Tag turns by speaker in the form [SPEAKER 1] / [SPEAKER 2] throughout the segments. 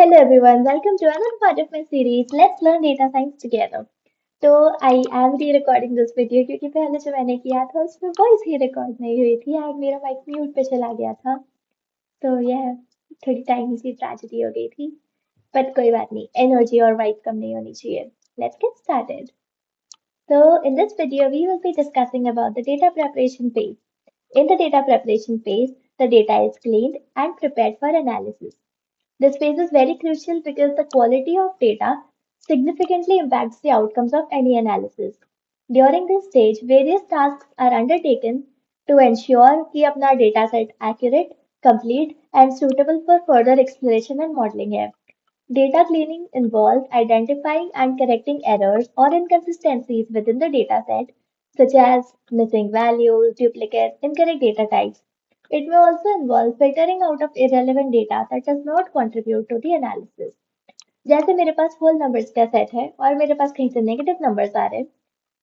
[SPEAKER 1] Hello everyone, welcome to another part of my series Let's Learn Data Science Together. तो I am री recording this video क्योंकि पहले जो मैंने किया था उसमें वॉइस ही रिकॉर्ड नहीं हुई थी एंड मेरा माइक म्यूट पे चला गया था तो यह थोड़ी टाइम सी ट्रेजेडी हो गई थी बट कोई बात नहीं एनर्जी और वाइब कम नहीं होनी चाहिए let's get started So in this video we will be discussing about the data preparation phase. In the data preparation phase, the data is cleaned and prepared for analysis. This phase is very crucial because the quality of data significantly impacts the outcomes of any analysis. During this stage, various tasks are undertaken to ensure कि अपना data set accurate, complete, and suitable for further exploration and modeling है. Data cleaning involves identifying and correcting errors or inconsistencies within the dataset, such as missing values, duplicates, incorrect data types. It may also involve filtering out of irrelevant data that does not contribute to the analysis. जैसे मेरे पास whole numbers का set है और मेरे पास कहीं से negative numbers आ रहे हैं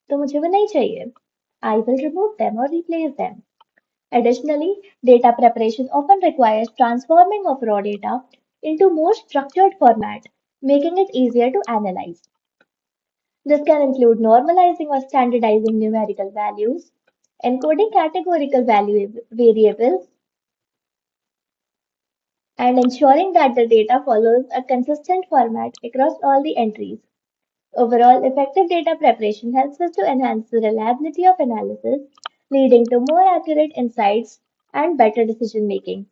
[SPEAKER 1] तो मुझे वो नहीं चाहिए. I will remove them or replace them. Additionally, data preparation often requires transforming of raw data into more structured format, making it easier to analyze. This can include normalizing or standardizing numerical values, encoding categorical variables, and ensuring that the data follows a consistent format across all the entries. Overall, effective data preparation helps us to enhance the reliability of analysis, leading to more accurate insights and better decision making.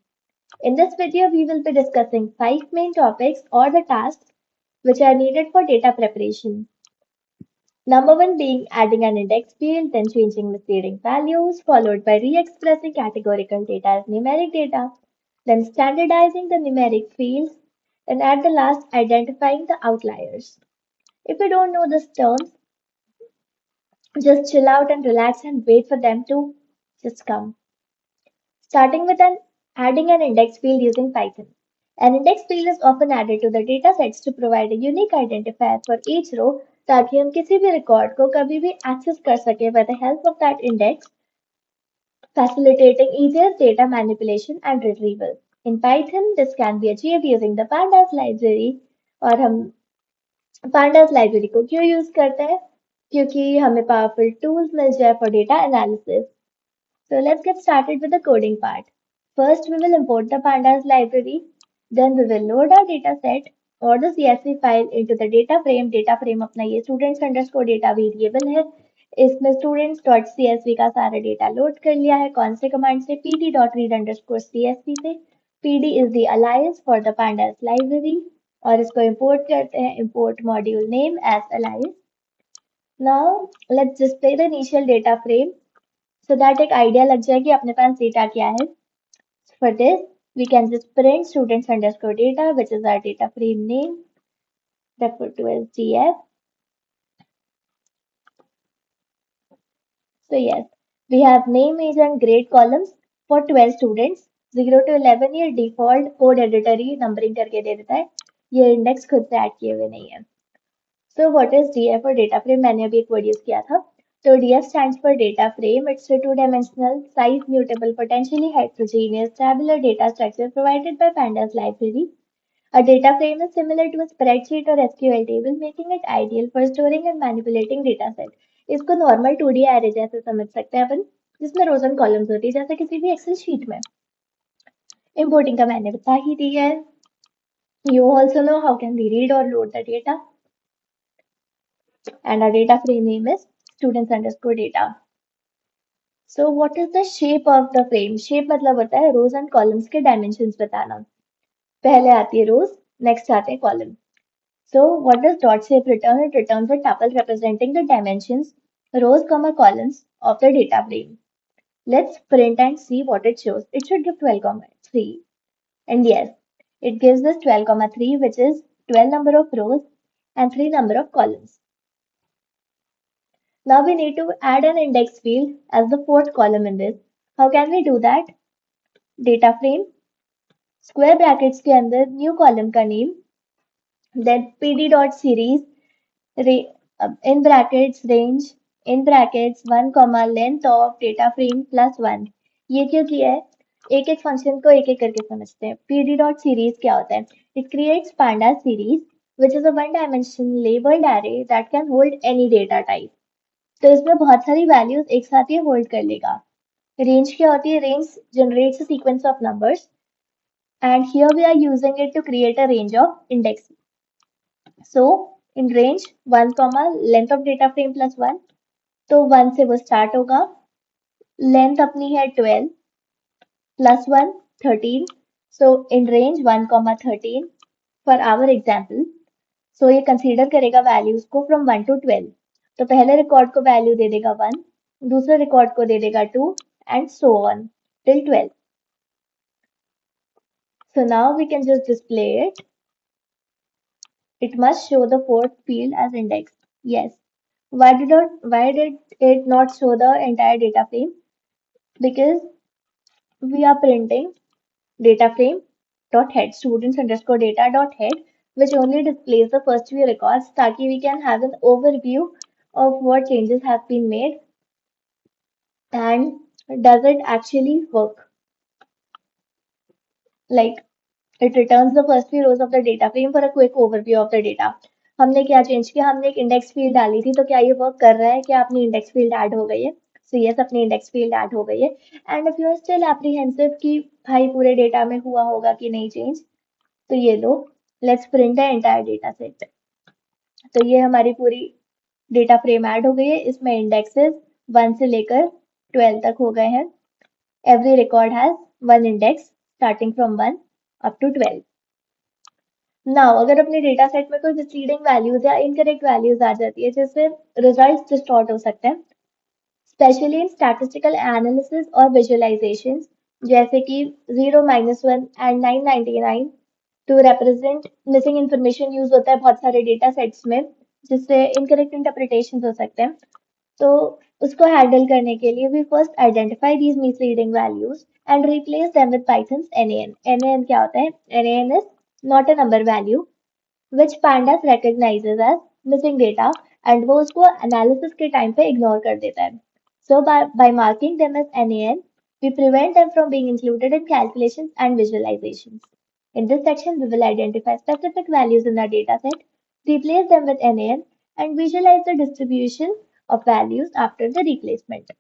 [SPEAKER 1] In this video, we will be discussing 5 main topics or the tasks which are needed for data preparation. Number 1 being adding an index field, then changing misleading values, followed by re-expressing categorical data as numeric data, then standardizing the numeric fields, and at the last, identifying the outliers. If you don't know these terms, just chill out and relax and wait for them to just come. Starting with adding an index field using Python. An index field is often added to the data sets to provide a unique identifier for each row ताकि हम किसी भी record को कभी भी access कर सके by the help of that index, facilitating easier data manipulation and retrieval. In Python, this can be achieved using the pandas library और हम pandas library को क्यों यूज करते हैं क्योंकि हमें पावरफुल टूल्स मिल जाए for data analysis. So let's get started with the coding part. First, we will import the pandas library. Then we will load our data set or the CSV file into the data frame. Data frame अपना ये students underscore data variable है. इसमें students.csv का सारा data load कर लिया है. कौन से command से? pd.read underscore csv से. pd is the alias for the pandas library. और इसको import करते हैं. Import module name as alias. Now let's display the initial data frame. So that एक idea लग जाए कि अपने पास data क्या है. For this, we can just print students underscore data, which is our data frame name, referred to as df. So yes, we have name, age and grade columns for 12 students. 0 to 11 ये default code editor ही numbering करके दे देता है. ये index खुद से add किए हुए नहीं है. So what is df और data frame? मैंने अभी एक word use किया था. So DF stands for data frame. It's a two-dimensional, size-mutable, potentially heterogeneous tabular data structure provided by Pandas library. A data frame is similar to a spreadsheet or SQL table, making it ideal for storing and manipulating data set. इसको normal 2D array जैसे समझ सकते हैं अपन, जिसमें rows and columns होती है, जैसे किसी भी Excel sheet में. Importing का मैंने बता ही दिया है. You also know how can we read or load the data. And our data frame name is students underscore data. So what is the shape of the frame? Shape मतलब होता है rows and columns के dimensions बताना. पहले आती है rows, next आते हैं column. So what does dot shape return? It returns a tuple representing the dimensions, rows, columns of the data frame. Let's print and see what it shows. It should give 12,3. And yes, it gives us 12,3, which is 12 number of rows and 3 number of columns. Now we need to add an index field as the fourth column in this. How can we do that? Data frame, square brackets के अंदर new column का name, then pd.series, in brackets range, in brackets 1, length of data frame plus 1. ये क्यों किया है? एक एक function को एक एक करके समझते हैं। pd डॉट सीरीज क्या होता है? It creates pandas series which is a one dimension labeled array that can hold any data type. तो इसमें बहुत सारी वैल्यूज एक साथ ये होल्ड कर लेगा। रेंज क्या होती है? Range generates a sequence of numbers and here we are using it to create a range of index. So in range 1 comma length of data frame plus 1, तो 1 से वो स्टार्ट होगा। लेंथ अपनी है 12 plus 1 13, so in range 1 comma 13 for our example. So ये consider करेगा values को from 1 to 12। तो पहले रिकॉर्ड को वैल्यू दे देगा 1, दूसरे रिकॉर्ड को दे देगा 2 and so on till 12. So now we can just display it. It must show the fourth field as index. Yes. Why did it not show the entire data frame? Because we are printing data frame dot head, students underscore data dot head, which only displays the first few records ताकि we can have an overview of what changes have been made and does it actually work. Like it returns the first few rows of the data frame for a quick overview of the data. हमने क्या change किया? हमने एक index field डाली थी, तो क्या ये वर्क कर रहा है? क्या अपनी इंडेक्स फील्ड ऐड हो गई है? सो यस, अपनी इंडेक्स फील्ड ऐड हो गई है। And if you are still apprehensive कि भाई पूरे डेटा में हुआ होगा कि नहीं चेंज, तो ये लो, let's print the entire data set. तो ये हमारी पूरी डेटा फ्रेम ऐड हो गई है। इसमें इंडेक्सेस 1 से लेकर 12 तक हो गए हैं। Every record has one index starting from 1 up to 12। Now अगर अपने डेटा सेट में कोई मिसलीडिंग वैल्यूज या इनकरेक्ट वैल्यूज आ जाती है जिससे रिजल्ट्स डिस्टॉर्ट हो सकते हैं, स्पेशली इन स्टैटिस्टिकल एनालिसिस और विजुअलाइजेशन, जैसे कि 0 -1 and 999 to represent missing information use होता है बहुत सारे डेटा सेट्स में, जिससे इनकरेक्ट इंटरप्रिटेशन हो सकते हैं। तो उसको हैंडल करने के लिए we first identify these misleading values and replace them with Python's NaN। NaN क्या होता है? NaN is not a number value which pandas recognizes as missing data and वो उसको analysis के टाइम पे ignore कर देता है। So by marking them as NaN, we prevent them from being included in calculations and visualizations. In this section, we will identify specific values in our data set, replace them with NaN, and visualize the distribution of values after the replacement.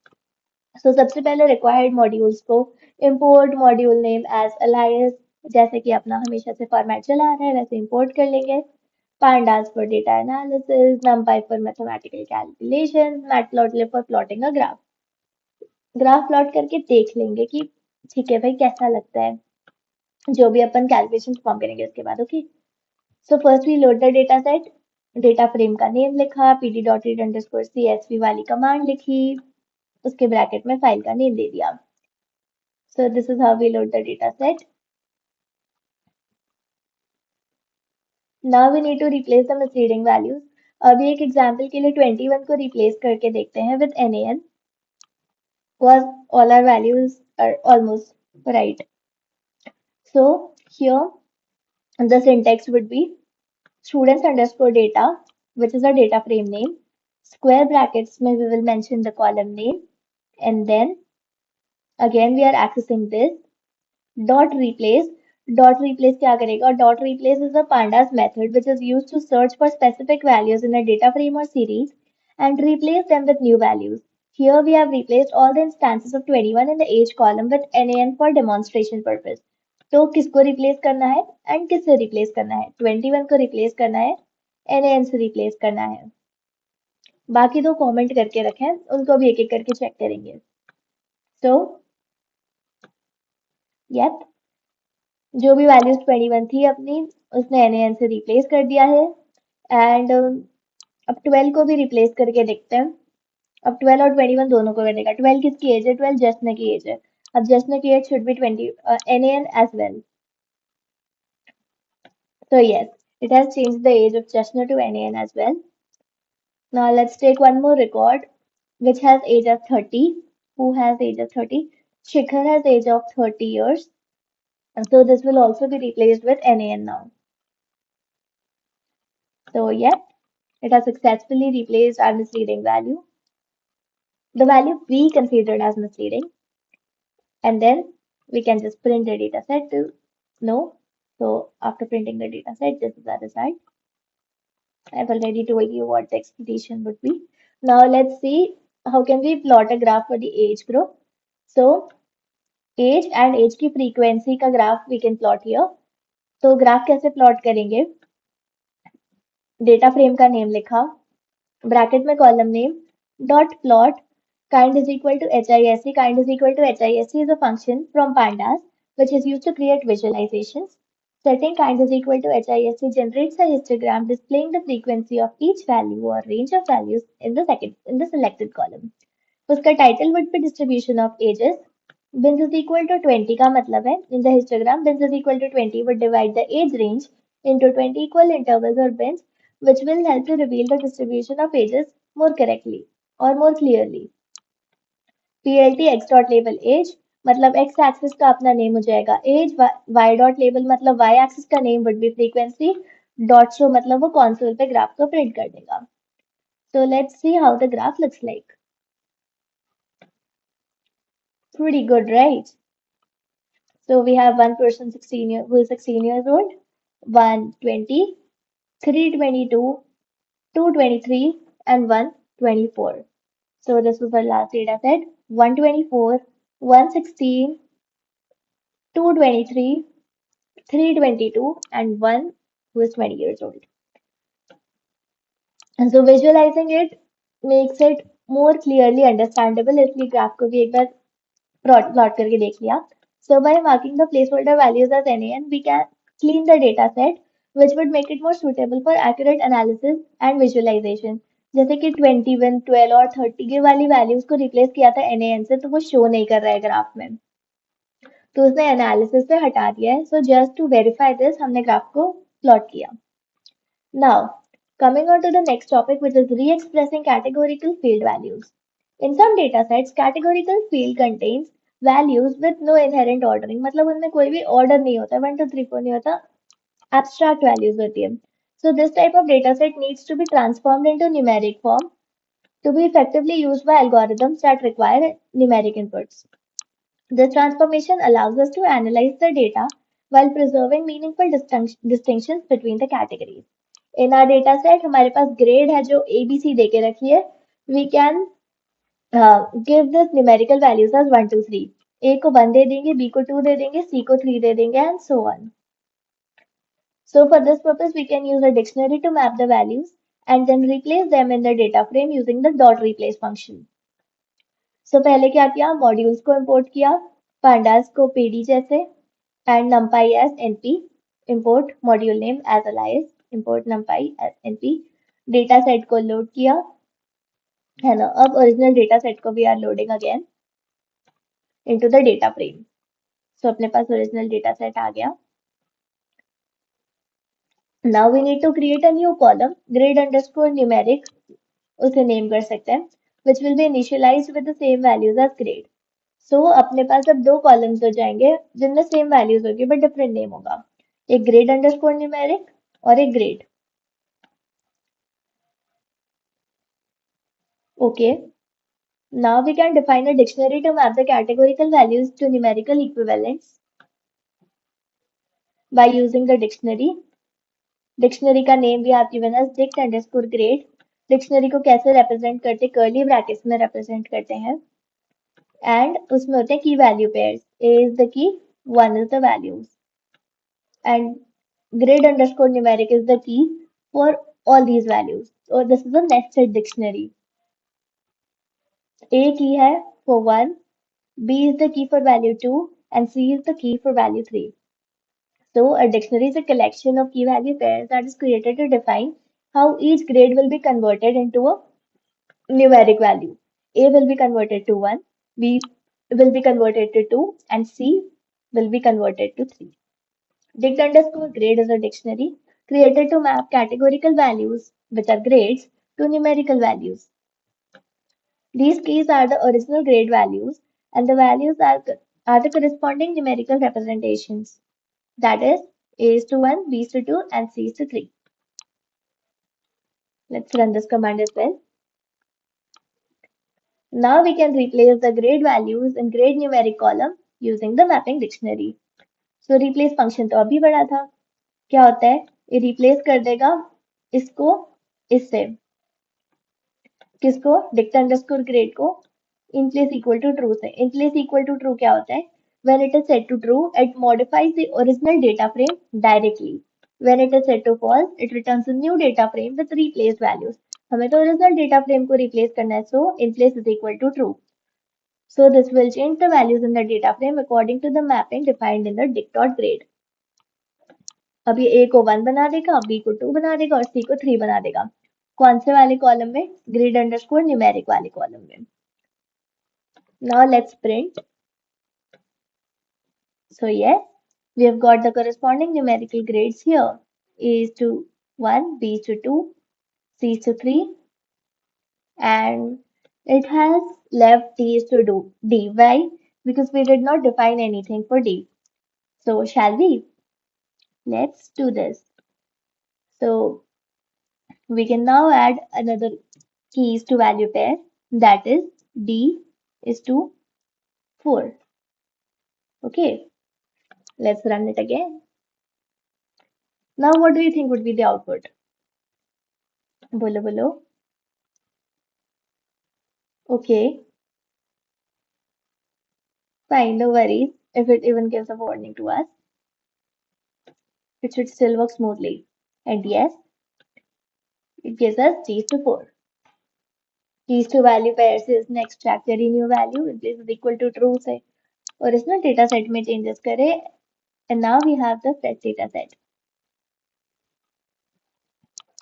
[SPEAKER 1] So सबसे पहले required modules को import module name as alias, जैसे कि अपना हमेशा से format चला रहा है वैसे इंपोर्ट कर लेंगे। pandas for data analysis, numpy for mathematical calculations, matplotlib for plotting a graph. Graph plot करके देख लेंगे कि ठीक है भाई कैसा लगता है, जो भी अपन कैलकुलेशन परफॉर्म करेंगे उसके बाद। Okay, so first we load the data set, data frame का नेम लिखा, pd.read_csv वाली कमांड लिखी, उसके ब्रैकेट में फाइल का नेम दे दिया। So this is how we load the data set. Now we need to replace the misleading values. अभी एक एग्जांपल के लिए 21 को रिप्लेस करके देखते हैं with NaN, was all our values are almost right. So here the syntax would be students underscore data, which is a data frame name. Square brackets में we will mention the column name, and then again we are accessing this dot replace. Dot replace क्या करेगा? Dot replace is a pandas method which is used to search for specific values in a data frame or series and replace them with new values. Here we have replaced all the instances of 21 in the age column with NaN for demonstration purpose. तो किसको replace करना है and किससे replace करना है? 21 को replace करना है, NaN से रिप्लेस करना है। बाकी दो कमेंट करके रखें, उनको भी एक एक करके चेक करेंगे। सो यप, जो भी वैल्यूज 21 थी अपनी, उसने NaN से रिप्लेस कर दिया है। एंड अब 12 को भी रिप्लेस करके देखते हैं। अब 12 और 21 दोनों को बनेगा। 12 किसकी एज है? 12 जश्न की एज है। अब जश्न की age should be 20 NaN as well. So yes, it has changed the age of Jashna to NaN as well. Now let's take one more record which has age of 30. Who has age of 30? Shikhar has age of 30 years. And so this will also be replaced with NaN now. So yeah, it has successfully replaced our misleading value, the value we considered as misleading. And then We can just print the data set to know. So after printing the data set, this is our result. I've already told you what the expectation would be. Now let's see how can we plot a graph for the age group. So age and age की frequency का graph we can plot here. तो graph कैसे plot करेंगे? Data frame का name लिखा, bracket में column name, dot plot kind is equal to HISC. Kind is equal to HISC is a function from pandas which is used to create visualizations. Setting kind is equal to HISC generates a histogram displaying the frequency of each value or range of values in the selected column. उसका title would be distribution of ages. Bins is equal to 20 का मतलब है in the histogram bins is equal to 20 would divide the age range into 20 equal intervals or bins which will help to reveal the distribution of ages more correctly or more clearly. PLT x dot label age मतलब x axis का अपना name हो जाएगा age, y dot label मतलब y axis का name would be frequency, dot show मतलब वो console पे ग्राफ को प्रिंट कर देगा. So let's see how the graph looks like. Pretty good, right? So we have one person who is 16 years old, 120, 322, 223, and 124. So this was our last data set. 124, 116, 223, 322, and 1 who is 20 years old. And so visualizing it makes it more clearly understandable. इसलिए graph को भी एक बार plot करके देख लिया. So by marking the placeholder values as NaN, we can clean the data set, which would make it more suitable for accurate analysis and visualization. जैसे कि 21, 12 और 30 के वाली वैल्यूज को रिप्लेस किया था NaN से तो वो शो नहीं कर रहा है ग्राफ में तो उसने एनालिसिस से हटा दिया है so just to verify this हमने ग्राफ को प्लॉट किया. Now coming on to the next topic which is re-expressing categorical field values. In some datasets, categorical field contains values with no inherent ordering. मतलब उनमें कोई भी order नहीं होता 1 2 3 4 नहीं होता abstract values होती है. So this type of dataset needs to be transformed into numeric form to be effectively used by algorithms that require numeric inputs. This transformation allows us to analyze the data while preserving meaningful distinctions between the categories. In our data set हमारे पास grade है जो ABC दे के रखी है. We can give this numerical values as 1 2 3. A को 1 दे देंगे, B को 2 दे देंगे, C को 3 दे देंगे and so on. So for this purpose we can use a dictionary to map the values and then replace them in the data frame using the dot replace function. So पहले क्या किया modules को import किया pandas को pd जैसे and numpy as np import module name as alias import numpy as np data set को load किया है ना. अब ओरिजिनल डेटा सेट को we are loading again into the data frame. So अपने पास ओरिजिनल डेटा सेट आ गया. Now we need to create a new column grade underscore numeric उसे name कर सकते हैं which will be initialized with the same values as grade. So अपने पास अब दो columns हो जाएंगे जिनमें सेम वैल्यूज होगी बट डिफरेंट नेम होगा. एक ग्रेड अंडरस्कोर न्यूमेरिक और एक grade. Okay. Now we can define a dictionary to map the categorical values to numerical equivalents by using the dictionary. Dictionary का नेम भी आप given as dict underscore grade. Dictionary को कैसे represent करते curly brackets में represent करते हैं and उसमें होते हैं की value pairs. A is the key, 1 is the values and grade underscore numeric is the key for all these values. So this is a nested dictionary. A key है for 1, B is the key for value 2 and C is the key for value 3. So a dictionary is a collection of key value pairs that is created to define how each grade will be converted into a numeric value. A will be converted to 1, B will be converted to 2 and C will be converted to 3. Dict underscore grade is a dictionary created to map categorical values, which are grades, to numerical values. These keys are the original grade values and the values are the corresponding numerical representations. That is, A is to 1, B is to 2 and C is to 3. Let's run this command as well. Now we can replace the grade values in grade numeric column using the mapping dictionary. So replace function तो अभी बड़ा था, क्या होता है, ये replace कर देगा इसको इससे, किसको, डिक्ट अंडरस्कोर ग्रेड को in place equal to true से. In place equal to true क्या होता है, when it is set to true it modifies the original data frame directly. When it is set to false it returns a new data frame with replaced values. हमें तो original data frame को replace करना है, so in place is equal to true. So this will change the values in the data frame according to the mapping defined in the dict.grade. अब ये A को 1 बना देगा, B को 2 बना देगा और C को 3 बना देगा. कौन से वाले कॉलम में, ग्रेड अंडरस्कोर न्यूमेरिक वाले कॉलम में. Now let's print. So yes, we have got the corresponding numerical grades here. A is to 1, B is to 2, C is to 3, and it has left D is to D. Why? Because we did not define anything for D. So shall we? Let's do this. So we can now add another keys to value pair, that is D is to 4. Okay, let's run it again. Now what do you think would be the output? Bolo bolo. Okay, fine, no worries. If it even gives a warning to us, it should still work smoothly. And yes, it gives us keys to 4. Keys to value pair से इसने extract करी new value, this is equal to true से original data set में changes करे, and now we have the fresh data set.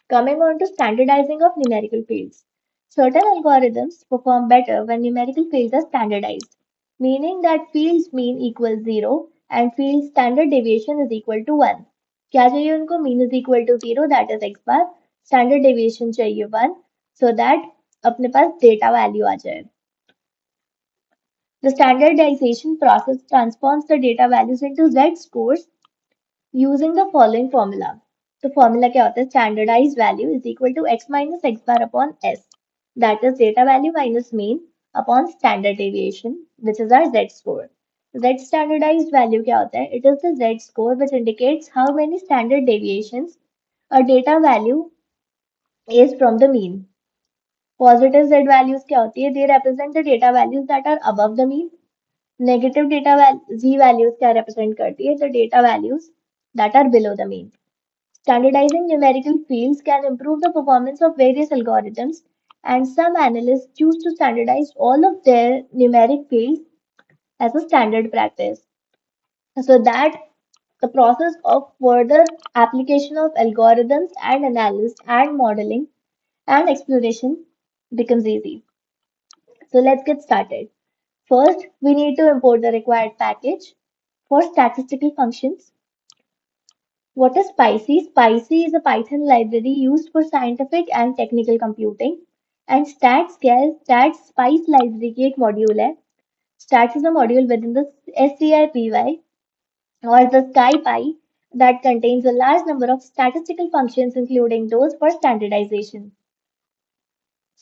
[SPEAKER 1] Coming on to standardizing of numerical fields. Certain algorithms perform better when numerical fields are standardized, meaning that fields mean equals 0 and field standard deviation is equal to 1. क्या चाहिए उनको, mean is equal to 0 that is x bar, standard deviation चाहिए 1 so that अपने पास data value आ जाए. The standardization process transforms the data values into z scores using the following formula. तो formula क्या होता है, standardized value is equal to x minus x bar upon s, that is data value minus mean upon standard deviation, which is our z score. Z standardized value क्या होता है, it is the z score which indicates how many standard deviations a data value is from the mean. Positive z values क्या होती है, they represent the data values that are above the mean. Negative data z values क्या represent करती है, the data values that are below the mean. Standardizing numerical fields can improve the performance of various algorithms, and some analysts choose to standardize all of their numeric fields as a standard practice, so that the process of further application of algorithms and analysis and modeling and exploration becomes easy. So let's get started. First, we need to import the required package for statistical functions. What is Spicy? Spicy is a Python library used for scientific and technical computing. And Stats क्या है? Stats Spice library की एक module है. Stats is a module within the SCIPY or the SciPy that contains a large number of statistical functions, including those for standardization.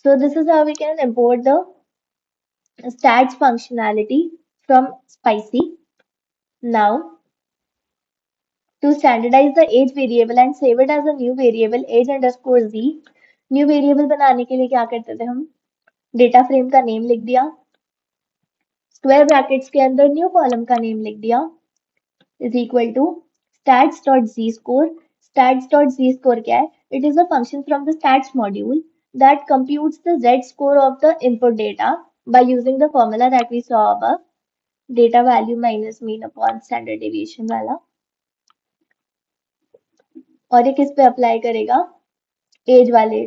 [SPEAKER 1] So this is how we can import the stats functionality from Spicy. Now, to standardize the age variable and save it as a new variable age underscore z, new variable बनाने के लिए क्या करते थे हम, data frame का name लिख दिया, स्क्वायर ब्रैकेट्स के अंदर न्यू कॉलम का नेम लिख दिया, is equal to stats dot z score. Stats dot z score क्या है, it is a function from the stats module that computes the z score of the input data by using the formula that we saw above, data value minus mean upon standard deviation वाला. और ये किस पे apply करेगा, as वाले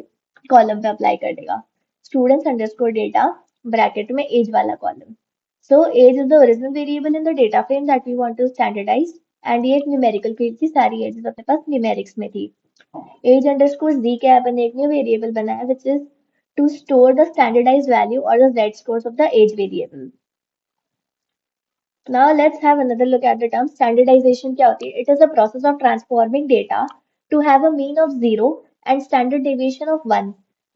[SPEAKER 1] column पे apply कर देगा, स्टूडेंट्स अंडरस्कोर डेटा ब्रैकेट में एज वाला column. So age is the original variable in the data frame that we want to standardize, and ये एक न्यूमेरिकल फील्ड थी, सारी एजेस अपने पास न्यूमेरिक्स में थी. एज अंडरस्कोर जी के अपन ने एक न्यू वेरिएबल बनाया which is to store the standardize value और the Z scores of the age variable. Now let's have another look at the term standardization क्या होती है. It is a process of transforming data to have a mean of 0 and standard deviation of 1.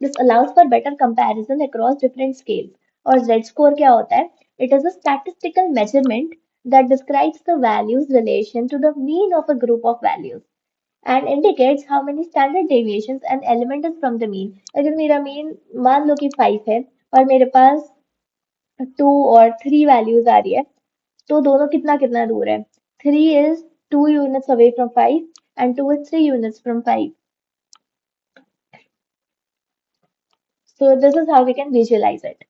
[SPEAKER 1] This allows for better comparison across different scales. और Z score क्या होता है? It is a statistical measurement that describes the value's relation to the mean of a group of values and indicates how many standard deviations an element is from the mean. अगर मेरा mean मान लो कि 5 है और मेरे पास 2 और 3 values आ रही है तो दोनों कितना कितना दूर है 3 is 2 units away from 5 and 2 is 3 units from 5. So this is how we can visualize it.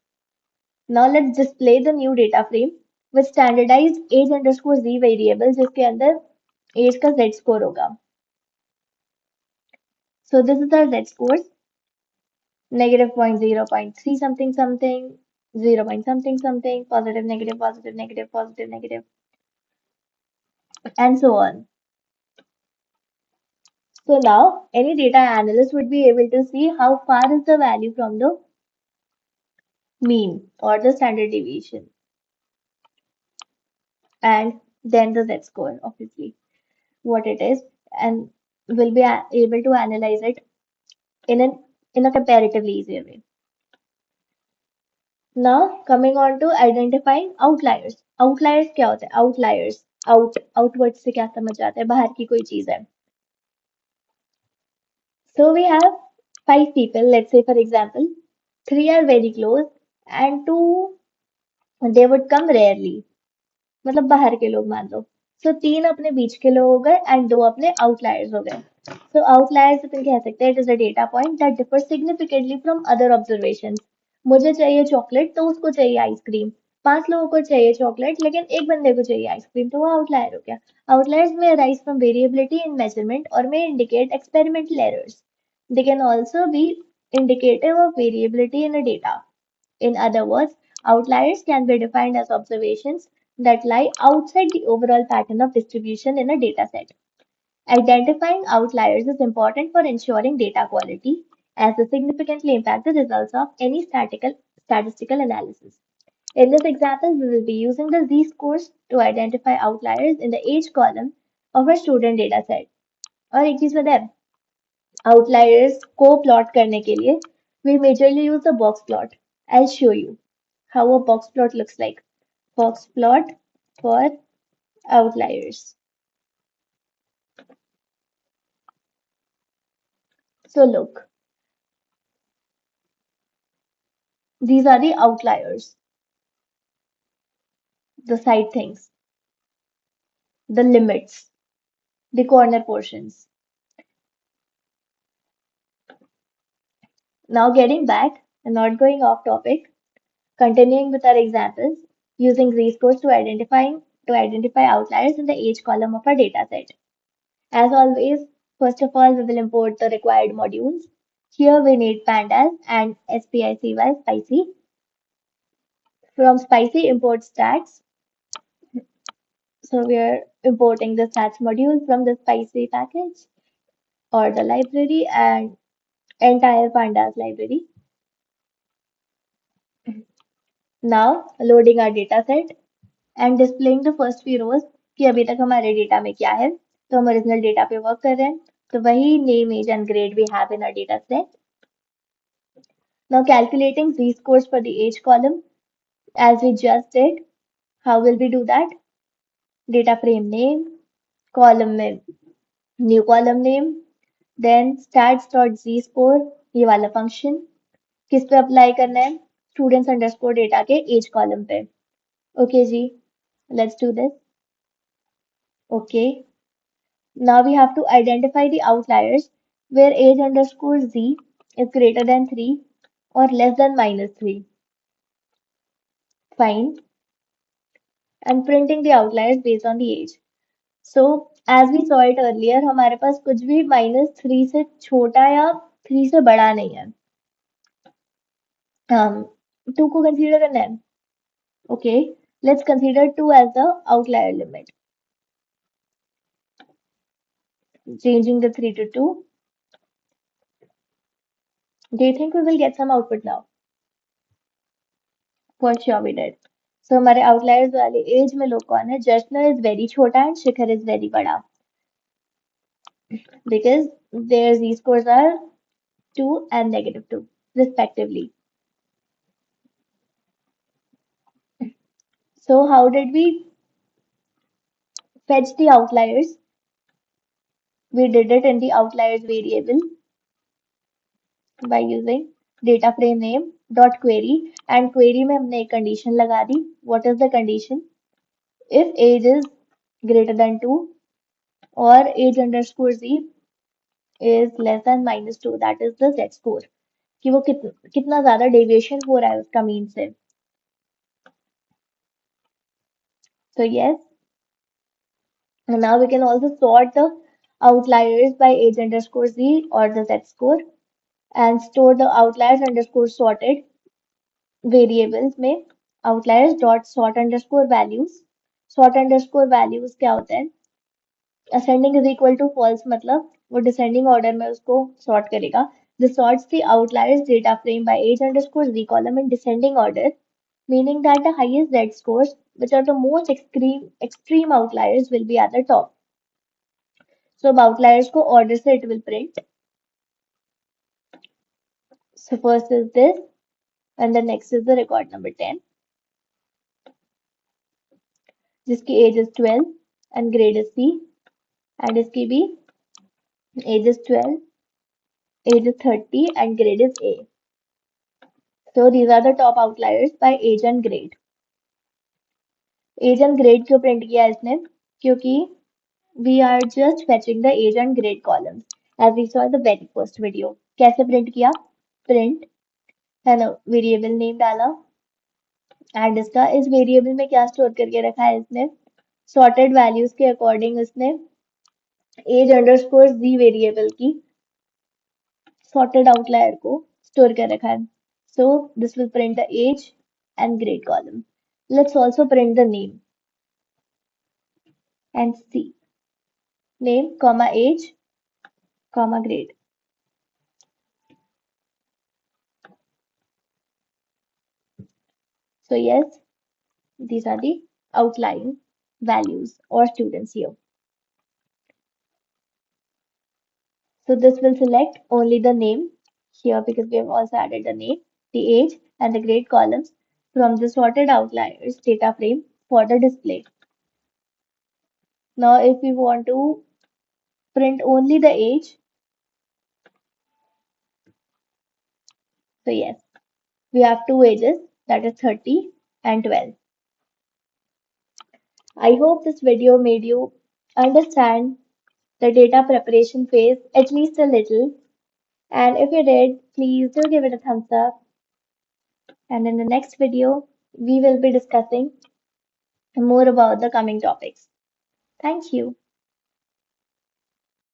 [SPEAKER 1] Now let's display the new data frame with standardized age underscore z variable जिसके अंदर age का z score होगा. So this is our z scores negative point 0.3 something something 0 point something something positive negative positive negative positive negative and so on. So now any data analyst would be able to see how far is the value from the mean or the standard deviation and then the z score obviously what it is and will be able to analyze it in an in a comparatively easier way. Now coming on to identifying outliers. Outliers क्या होता है? Outliers outward से क्या समझ आता है? बाहर की कोई चीज है. So we have 5 people. Let's say for example, 3 are very close and 2 they would come rarely. मतलब बाहर के लोग मान लो सो 3 अपने बीच के लोग हो गए एंड 2 अपने आउटलायर्स हो गए सो आउटलायर्स अपन कह सकते हैं it is a data point that differ significantly from other observations मुझे चाहिए चॉकलेट तो उसको चाहिए आइसक्रीम 5 लोगों को चाहिए चॉकलेट लेकिन एक बंदे को चाहिए आइसक्रीम तो वो आउटलायर हो गया आउटलायर्स में arise from variability in measurement और में indicate experimental errors they can also be indicative of variability in a data in other words, outliers can be defined as observations that lie outside the overall pattern of distribution in a dataset. Identifying outliers is important for ensuring data quality as they significantly impact the results of any statistical analysis. In this example, we will be using the z-scores to identify outliers in the age column of our student dataset. और एक चीज पता है outliers को plot करने के लिए we majorly use the box plot. I'll show you how a box plot looks like. Box plot for outliers. So look, these are the outliers, the side things, the limits, the corner portions. Now getting back and not going off topic, continuing with our examples, using z-scores to identify outliers in the age column of our dataset. As always, first of all, we will import the required modules. Here we need pandas and spicy spicy. From spicy import stats. So we are importing the stats module from the spicy package or the library and entire pandas library. Now loading our data set and displaying the first few rows कि अभी तक हमारे data में क्या है तो हम original data पे वर्क कर रहे हैं तो वही name age and grade we have in our data set. Now calculating z-scores for the age column as we just did. How will we do that? Data frame name, column name, new column name, then stats.z-score ये वाला function किस पे apply करना है students underscore data के age column पे. Okay जी, let's do this. Okay, now we have to identify the outliers where age underscore z is greater than 3 or less than minus 3. Fine. And printing the outliers based on the age. So as we saw it earlier हमारे पास कुछ भी -3 से छोटा या 3 से बड़ा नहीं है. 2 को कंसीडर करना है. Okay, let's consider 2 as the outlier limit. Changing the 3 to 2. Do you think we will get some output now? For sure we did. So हमारे outliers वाले age में लोग कौन है? Jashna is very छोटा and Shikhar is very बड़ा. Because their z-scores are 2 and -2 respectively. So how did we fetch the outliers. We did it in the outliers variable by using data frame name dot query, and query में हमने एक condition लगा दी. What is the condition? If age is greater than 2 or age underscore z is less than -2, that is the z score, कि वो कितना ज्यादा deviation हो रहा है उसका मीन से. So yes, and now we can also sort the outliers by age underscore z or the z score and store the outliers underscore sorted variables में outliers dot sort underscore values. Sort underscore values क्या होता है? Ascending is equal to false, मतलब वो descending order में उसको sort करेगा. This sorts the outliers data frame by age underscore z column in descending order, meaning that the highest z scores, which are the most extreme outliers, will be at the top. So अब outliers को order से it will print. So first is this and the next is the record number 10, जिसकी age is 12 and grade is C, and इसकी भी age is 12, age is 30 and grade is A. So these are the top outliers by age and grade. Age and grade क्यों print किया इसने? क्योंकि we are just fetching the age and grade columns as we saw in the very first video. कैसे print किया? Print है ना, variable name डाला and इसका इस variable में क्या store करके रखा है इसने? Sorted values के according इसने age underscore z variable की sorted outlier को store कर रखा है. So this will print the age and grade column. Let's also print the name and see. Name, comma age, comma grade. So yes, these are the outlying values or students here. So this will select only the name here because we have also added the name, the age and the grade columns from the sorted outliers data frame for the display. Now if we want to print only the age, so yes, we have two ages, that is 30 and 12. I hope this video made you understand the data preparation phase at least a little. And if you did, please do give it a thumbs up. And in the next video, we will be discussing more about the coming topics. Thank you.